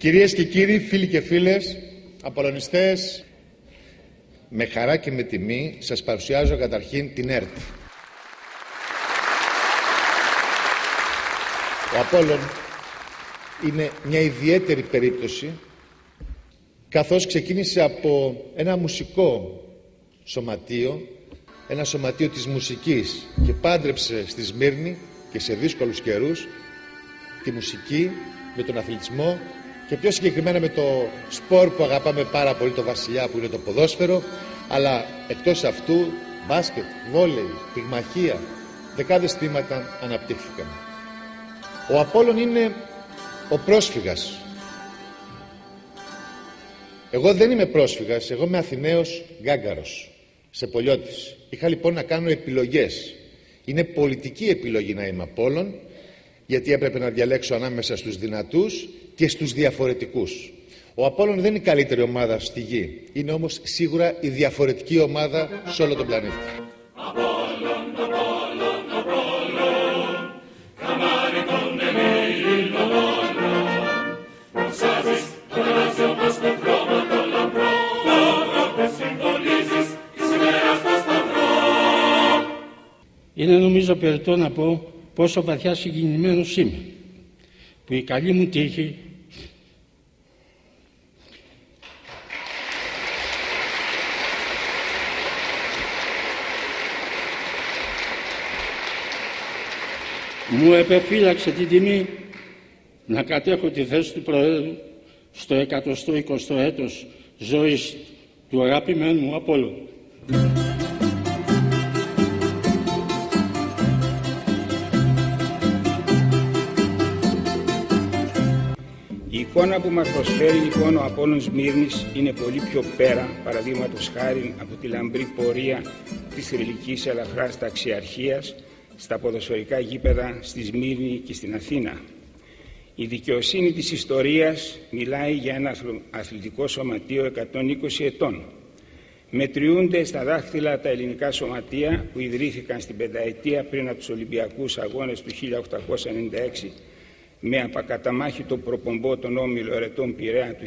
Κυρίες και κύριοι, φίλοι και φίλες, απολωνιστές, με χαρά και με τιμή σας παρουσιάζω καταρχήν την ΕΡΤ. Ο Απόλλων είναι μια ιδιαίτερη περίπτωση, καθώς ξεκίνησε από ένα μουσικό σωματείο, ένα σωματείο της μουσικής, και πάντρεψε στη Σμύρνη και σε δύσκολους καιρούς τη μουσική με τον αθλητισμό και πιο συγκεκριμένα με το σπορ που αγαπάμε πάρα πολύ, το βασιλιά, που είναι το ποδόσφαιρο, αλλά εκτός αυτού μπάσκετ, βόλεϊ, πυγμαχία, δεκάδες τμήματα αναπτύχθηκαν. Ο Απόλλων είναι ο πρόσφυγας. Εγώ δεν είμαι πρόσφυγας, εγώ είμαι Αθηναίος Γκάγκαρος, Σεπολιώτης. Είχα λοιπόν να κάνω επιλογές. Είναι πολιτική επιλογή να είμαι Απόλλων, γιατί έπρεπε να διαλέξω ανάμεσα στους δυνατούς και στους διαφορετικούς. Ο Απόλλων δεν είναι η καλύτερη ομάδα στη γη. Είναι όμως σίγουρα η διαφορετική ομάδα σε όλο τον πλανήτη. Είναι νομίζω περιττό να πω πόσο βαθιά συγκινημένος είμαι, που η καλή μου τύχη μου επεφύλαξε την τιμή να κατέχω τη θέση του Προέδρου στο 120ο έτος ζωής του αγαπημένου μου Απόλλωνα. Η εικόνα που μας προσφέρει λοιπόν ο Απόλλων Σμύρνης είναι πολύ πιο πέρα, παραδείγματος χάρη, από τη λαμπρή πορεία της θρυλικής ελαφράς ταξιαρχίας στα ποδοσφαιρικά γήπεδα στη Σμύρνη και στην Αθήνα. Η δικαιοσύνη της ιστορίας μιλάει για ένα αθλητικό σωματείο 120 ετών. Μετριούνται στα δάχτυλα τα ελληνικά σωματεία που ιδρύθηκαν στην πενταετία πριν από τους Ολυμπιακούς Αγώνες του 1896 με απακαταμάχητο προπομπό τον Όμιλο Ερετών Πειραιά του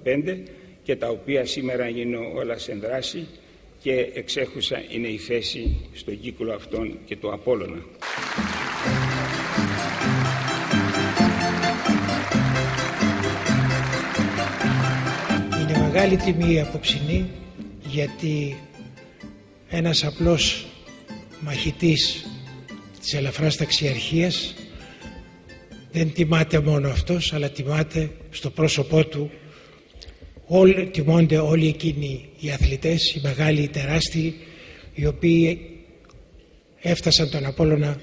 1885 και τα οποία σήμερα είναι όλα σε δράση και εξέχουσα είναι η θέση στον κύκλο αυτόν και του Απόλλωνα. Είναι μεγάλη τιμή η απόψινή, γιατί ένας απλός μαχητής της ελαφράς ταξιαρχίας δεν τιμάται μόνο αυτός, αλλά τιμάται στο πρόσωπό του. Τιμώνται όλοι εκείνοι οι αθλητές, οι μεγάλοι, οι τεράστιοι, οι οποίοι έφτασαν τον Απόλλωνα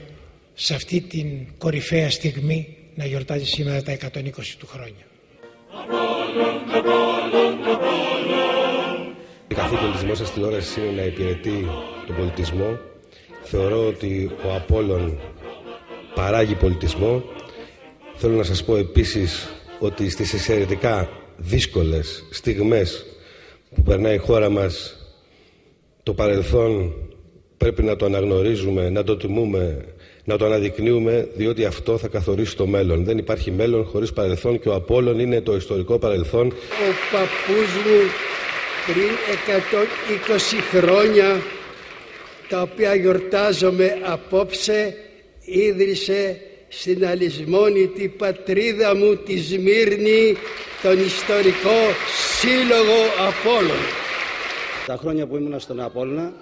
σε αυτή την κορυφαία στιγμή να γιορτάζει σήμερα τα 120 του χρόνια. Καθήκον της δημόσιας τηλεόρασης είναι να υπηρετεί τον πολιτισμό. Θεωρώ ότι ο Απόλλων παράγει πολιτισμό. Θέλω να σας πω επίσης ότι στις εξαιρετικά δύσκολες στιγμές που περνάει η χώρα μας, το παρελθόν πρέπει να το αναγνωρίζουμε, να το τιμούμε, να το αναδεικνύουμε, διότι αυτό θα καθορίσει το μέλλον. Δεν υπάρχει μέλλον χωρίς παρελθόν και ο Απόλλων είναι το ιστορικό παρελθόν. Ο παππούς μου πριν 120 χρόνια, τα οποία γιορτάζομαι απόψε, ίδρυσε στην αλυσμόνητη πατρίδα μου τη Σμύρνη τον ιστορικό Σύλλογο Απόλλων. Τα χρόνια που ήμουν στον Απόλλωνα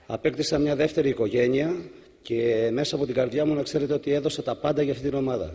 απέκτησα μια δεύτερη οικογένεια και μέσα από την καρδιά μου να ξέρετε ότι έδωσα τα πάντα για αυτή την ομάδα.